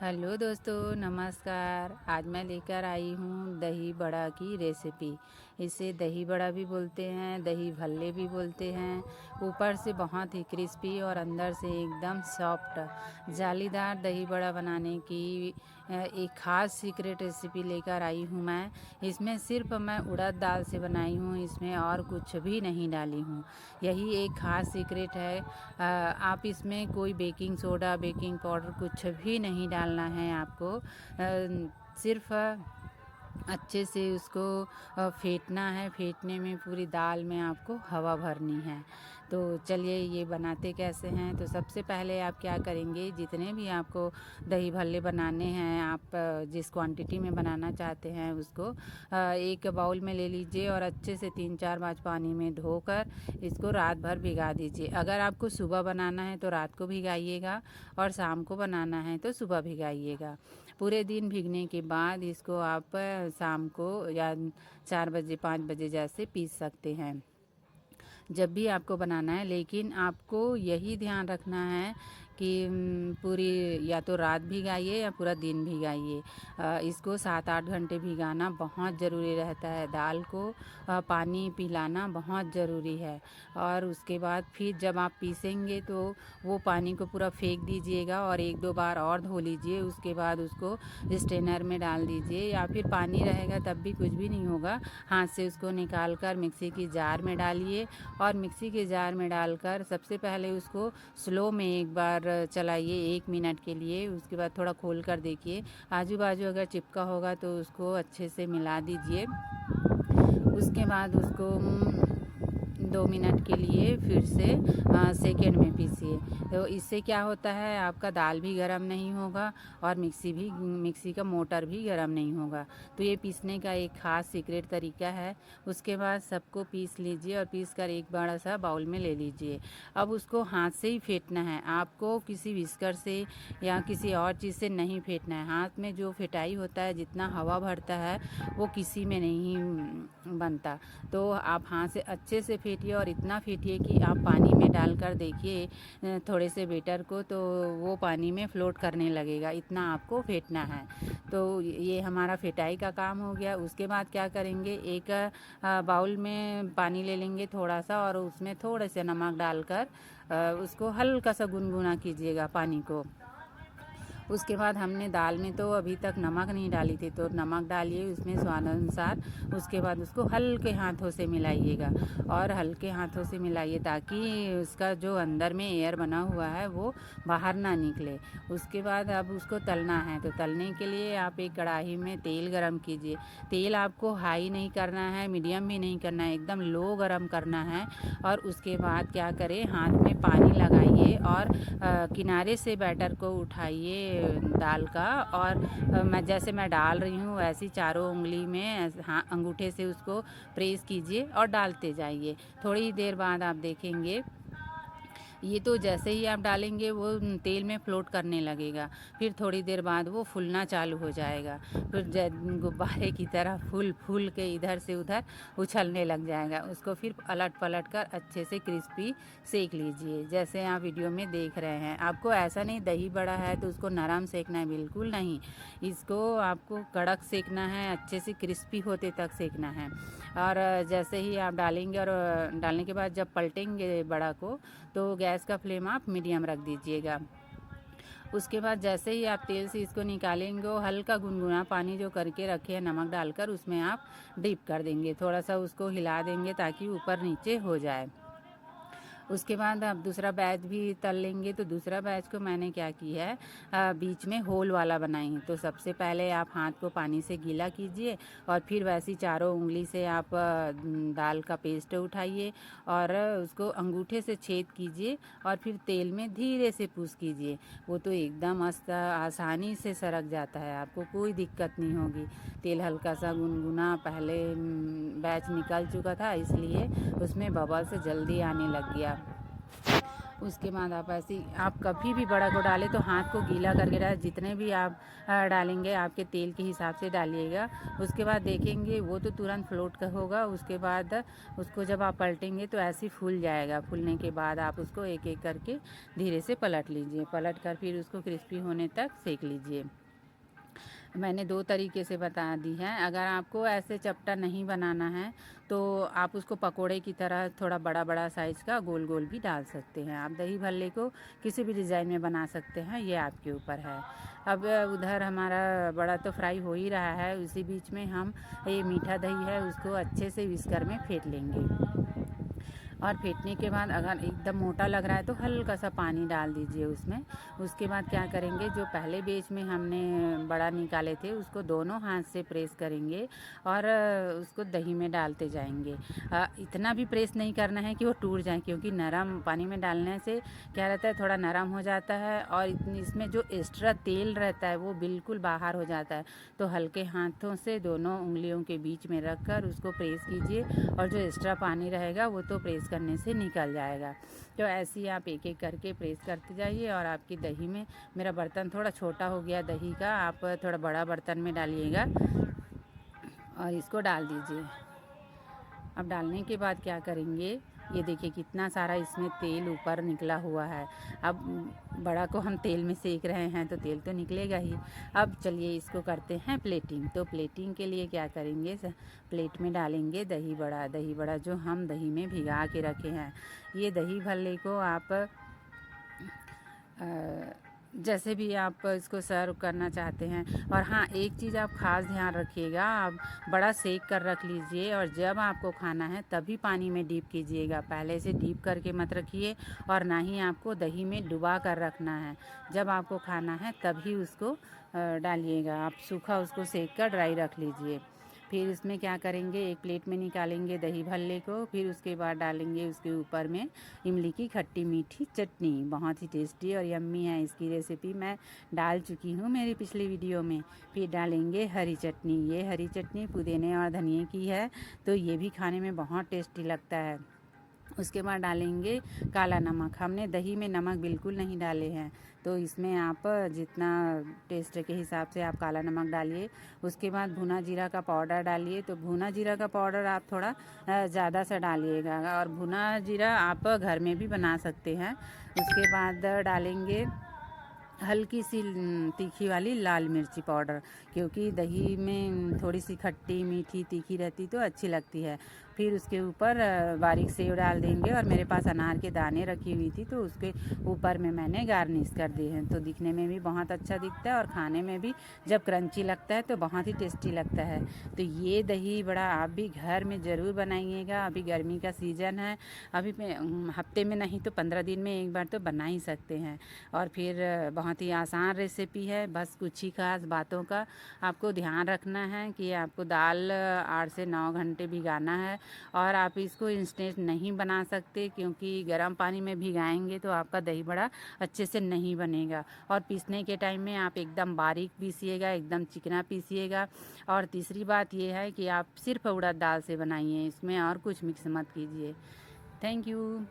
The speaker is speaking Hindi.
हेलो दोस्तों, नमस्कार। आज मैं लेकर आई हूँ दही बड़ा की रेसिपी। इसे दही बड़ा भी बोलते हैं, दही भल्ले भी बोलते हैं। ऊपर से बहुत ही क्रिस्पी और अंदर से एकदम सॉफ्ट जालीदार दही बड़ा बनाने की एक ख़ास सीक्रेट रेसिपी लेकर आई हूँ मैं। इसमें सिर्फ मैं उड़द दाल से बनाई हूँ, इसमें और कुछ भी नहीं डाली हूँ। यही एक ख़ास सीक्रेट है। आप इसमें कोई बेकिंग सोडा, बेकिंग पाउडर कुछ भी नहीं डालना है आपको। सिर्फ अच्छे से उसको फेंटना है। फेंटने में पूरी दाल में आपको हवा भरनी है। तो चलिए ये बनाते कैसे हैं। तो सबसे पहले आप क्या करेंगे, जितने भी आपको दही भल्ले बनाने हैं, आप जिस क्वांटिटी में बनाना चाहते हैं उसको एक बाउल में ले लीजिए और अच्छे से 3-4 बार पानी में धोकर इसको रात भर भिगा दीजिए। अगर आपको सुबह बनाना है तो रात को भिगाइएगा और शाम को बनाना है तो सुबह भिगाइएगा। पूरे दिन भीगने के बाद इसको आप शाम को या 4 बजे 5 बजे जैसे पीस सकते हैं, जब भी आपको बनाना है। लेकिन आपको यही ध्यान रखना है कि पूरी या तो रात भिगाइए या पूरा दिन भिगाइए। इसको 7-8 घंटे भिगाना बहुत ज़रूरी रहता है। दाल को पानी पिलाना बहुत ज़रूरी है। और उसके बाद फिर जब आप पीसेंगे तो वो पानी को पूरा फेंक दीजिएगा और 1-2 बार और धो लीजिए। उसके बाद उसको स्ट्रेनर में डाल दीजिए, या फिर पानी रहेगा तब भी कुछ भी नहीं होगा। हाथ से उसको निकाल कर मिक्सी की जार में डालिए और मिक्सी के जार में डालकर सबसे पहले उसको स्लो में एक बार चलाइए 1 मिनट के लिए। उसके बाद थोड़ा खोल कर देखिए, आजू बाजू अगर चिपका होगा तो उसको अच्छे से मिला दीजिए। उसके बाद उसको 2 मिनट के लिए फिर से सेकेंड में पीसिए। तो इससे क्या होता है, आपका दाल भी गरम नहीं होगा और मिक्सी का मोटर भी गरम नहीं होगा। तो ये पीसने का एक ख़ास सीक्रेट तरीका है। उसके बाद सबको पीस लीजिए और पीस कर एक बड़ा सा बाउल में ले लीजिए। अब उसको हाथ से ही फेंटना है, आपको किसी विस्कर से या किसी और चीज़ से नहीं फेंटना है। हाथ में जो फेटाई होता है, जितना हवा भरता है, वो किसी में नहीं बनता। तो आप हाथ से अच्छे से फेंटिए और इतना फेंटिए कि आप पानी में डालकर देखिए थोड़े से बेटर को, तो वो पानी में फ्लोट करने लगेगा। इतना आपको फेंटना है। तो ये हमारा फेटाई का काम हो गया। उसके बाद क्या करेंगे, एक बाउल में पानी ले लेंगे थोड़ा सा और उसमें थोड़े से नमक डालकर उसको हल्का सा गुनगुना कीजिएगा पानी को। उसके बाद हमने दाल में तो अभी तक नमक नहीं डाली थी, तो नमक डालिए उसमें स्वाद अनुसार। उसके बाद उसको हल्के हाथों से मिलाइएगा और हल्के हाथों से मिलाइए ताकि उसका जो अंदर में एयर बना हुआ है वो बाहर ना निकले। उसके बाद अब उसको तलना है। तो तलने के लिए आप एक कढ़ाई में तेल गरम कीजिए। तेल आपको हाई नहीं करना है, मीडियम भी नहीं करना है, एकदम लो गरम करना है। और उसके बाद क्या करें, हाथ में पानी लगाइए और किनारे से बैटर को उठाइए दाल का। और जैसे मैं डाल रही हूँ वैसे चारों उंगली में अंगूठे से उसको प्रेस कीजिए और डालते जाइए। थोड़ी देर बाद आप देखेंगे ये तो जैसे ही आप डालेंगे वो तेल में फ्लोट करने लगेगा। फिर थोड़ी देर बाद वो फूलना चालू हो जाएगा। फिर गुब्बारे की तरह फूल फूल के इधर से उधर उछलने लग जाएगा। उसको फिर पलट पलट कर अच्छे से क्रिस्पी सेक लीजिए, जैसे आप वीडियो में देख रहे हैं। आपको ऐसा नहीं दही बड़ा है तो उसको नरम सेकना है, बिल्कुल नहीं। इसको आपको कड़क सेकना है, अच्छे से क्रिस्पी होते तक सेकना है। और जैसे ही आप डालेंगे और डालने के बाद जब पलटेंगे बड़ा को, तो गैस का फ्लेम आप मीडियम रख दीजिएगा। उसके बाद जैसे ही आप तेल से इसको निकालेंगे, वो हल्का गुनगुना पानी जो करके रखे हैं नमक डालकर, उसमें आप डिप कर देंगे। थोड़ा सा उसको हिला देंगे ताकि ऊपर नीचे हो जाए। उसके बाद आप दूसरा बैच भी तल लेंगे। तो दूसरा बैच को मैंने क्या किया है, बीच में होल वाला बनाई है। तो सबसे पहले आप हाथ को पानी से गीला कीजिए और फिर वैसी चारों उंगली से आप दाल का पेस्ट उठाइए और उसको अंगूठे से छेद कीजिए और फिर तेल में धीरे से पुश कीजिए। वो तो एकदम आसानी से सरक जाता है, आपको कोई दिक्कत नहीं होगी। तेल हल्का सा गुनगुना, पहले बैच निकल चुका था इसलिए उसमें बबल से जल्दी आने लग गया। उसके बाद आप ऐसे आप कभी भी बड़ा को डालें तो हाथ को गीला करके डालें। जितने भी आप डालेंगे आपके तेल के हिसाब से डालिएगा। उसके बाद देखेंगे वो तो तुरंत फ्लोट का होगा। उसके बाद उसको जब आप पलटेंगे तो ऐसे ही फूल जाएगा। फूलने के बाद आप उसको एक एक करके धीरे से पलट लीजिए। पलट कर फिर उसको क्रिस्पी होने तक सेक लीजिए। मैंने 2 तरीके से बता दी है। अगर आपको ऐसे चपटा नहीं बनाना है तो आप उसको पकोड़े की तरह थोड़ा बड़ा बड़ा साइज़ का गोल गोल भी डाल सकते हैं। आप दही भल्ले को किसी भी डिज़ाइन में बना सकते हैं, ये आपके ऊपर है। अब उधर हमारा बड़ा तो फ्राई हो ही रहा है, उसी बीच में हम ये मीठा दही है उसको अच्छे से विस्कर में फेंट लेंगे। और फेंटने के बाद अगर एकदम मोटा लग रहा है तो हल्का सा पानी डाल दीजिए उसमें। उसके बाद क्या करेंगे, जो पहले बैच में हमने बड़ा निकाले थे उसको दोनों हाथ से प्रेस करेंगे और उसको दही में डालते जाएंगे। इतना भी प्रेस नहीं करना है कि वो टूट जाए, क्योंकि नरम पानी में डालने से क्या रहता है, थोड़ा नरम हो जाता है और इसमें जो एक्स्ट्रा तेल रहता है वो बिल्कुल बाहर हो जाता है। तो हल्के हाथों से दोनों उंगलियों के बीच में रख कर उसको प्रेस कीजिए और जो एक्स्ट्रा पानी रहेगा वो तो प्रेस करने से निकल जाएगा। तो ऐसे ही आप एक एक करके प्रेस करते जाइए और आपकी दही में, मेरा बर्तन थोड़ा छोटा हो गया दही का, आप थोड़ा बड़ा बर्तन में डालिएगा और इसको डाल दीजिए। अब डालने के बाद क्या करेंगे, ये देखिए कितना सारा इसमें तेल ऊपर निकला हुआ है। अब बड़ा को हम तेल में सेक रहे हैं तो तेल तो निकलेगा ही। अब चलिए इसको करते हैं प्लेटिंग। तो प्लेटिंग के लिए क्या करेंगे, प्लेट में डालेंगे दही बड़ा। दही बड़ा जो हम दही में भिगा के रखे हैं। ये दही भल्ले को आप जैसे भी आप इसको सर्व करना चाहते हैं। और हाँ, एक चीज़ आप ख़ास ध्यान रखिएगा, आप बड़ा सेक कर रख लीजिए और जब आपको खाना है तभी पानी में डीप कीजिएगा। पहले से डीप करके मत रखिए और ना ही आपको दही में डुबा कर रखना है। जब आपको खाना है तभी उसको डालिएगा। आप सूखा उसको सेक कर ड्राई रख लीजिए। फिर इसमें क्या करेंगे, एक प्लेट में निकालेंगे दही भल्ले को। फिर उसके बाद डालेंगे उसके ऊपर में इमली की खट्टी मीठी चटनी। बहुत ही टेस्टी और यम्मी है। इसकी रेसिपी मैं डाल चुकी हूँ मेरी पिछली वीडियो में। फिर डालेंगे हरी चटनी। ये हरी चटनी पुदीने और धनिए की है, तो ये भी खाने में बहुत टेस्टी लगता है। उसके बाद डालेंगे काला नमक। हमने दही में नमक बिल्कुल नहीं डाले हैं, तो इसमें आप जितना टेस्ट के हिसाब से आप काला नमक डालिए। उसके बाद भुना जीरा का पाउडर डालिए। तो भुना जीरा का पाउडर आप थोड़ा ज़्यादा सा डालिएगा और भुना जीरा आप घर में भी बना सकते हैं। उसके बाद डालेंगे हल्की सी तीखी वाली लाल मिर्ची पाउडर, क्योंकि दही में थोड़ी सी खट्टी मीठी तीखी रहती तो अच्छी लगती है। फिर उसके ऊपर बारीक सेव डाल देंगे और मेरे पास अनार के दाने रखी हुई थी तो उसके ऊपर में मैंने गार्निश कर दी है। तो दिखने में भी बहुत अच्छा दिखता है और खाने में भी जब क्रंची लगता है तो बहुत ही टेस्टी लगता है। तो ये दही बड़ा आप भी घर में ज़रूर बनाइएगा। अभी गर्मी का सीज़न है, अभी हफ्ते में नहीं तो 15 दिन में एक बार तो बना ही सकते हैं। और फिर बहुत ही आसान रेसिपी है। बस कुछ ही खास बातों का आपको ध्यान रखना है कि आपको दाल 8 से 9 घंटे भिगाना है। और आप इसको इंस्टेंट नहीं बना सकते, क्योंकि गर्म पानी में भिगाएंगे तो आपका दही बड़ा अच्छे से नहीं बनेगा। और पीसने के टाइम में आप एकदम बारीक पीसिएगा, एकदम चिकना पीसिएगा। और तीसरी बात ये है कि आप सिर्फ उड़द दाल से बनाइए, इसमें और कुछ मिक्स मत कीजिए। Thank you.